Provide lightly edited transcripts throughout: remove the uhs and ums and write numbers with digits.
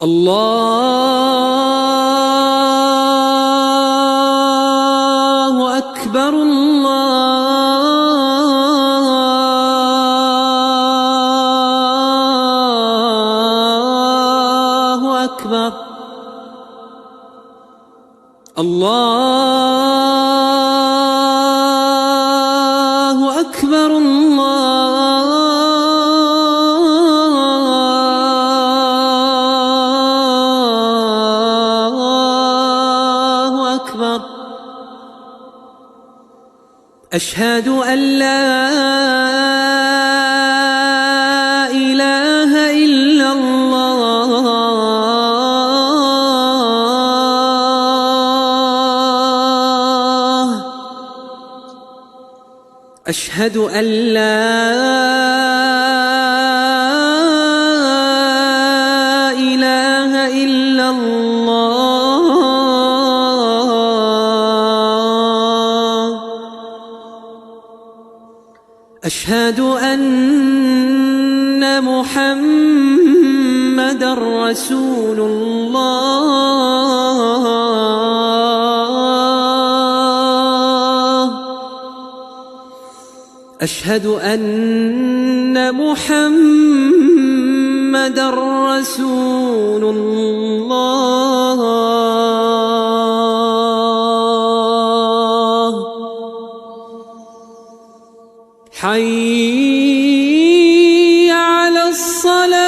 الله أكبر الله أكبر الله أكبر الله أكبر. أشهد أن لا إله إلا الله. أشهد أن لا إله إلا الله. أشهد أن محمدًا رسول الله. أشهد أن محمدًا رسول الله. حي على الصلاة.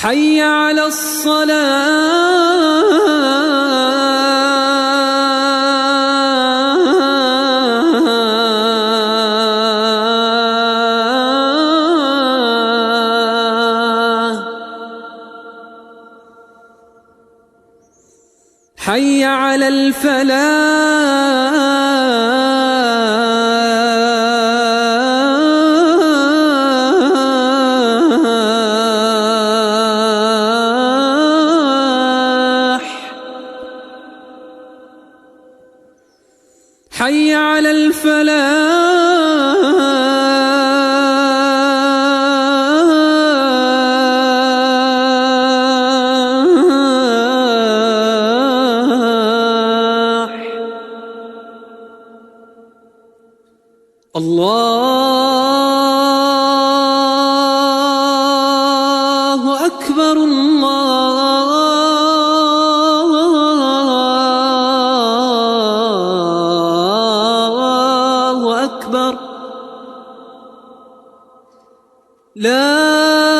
حي على الصلاة. حي على الفلاح. حي على الفلاح. الله أكبر الله أكبر. لا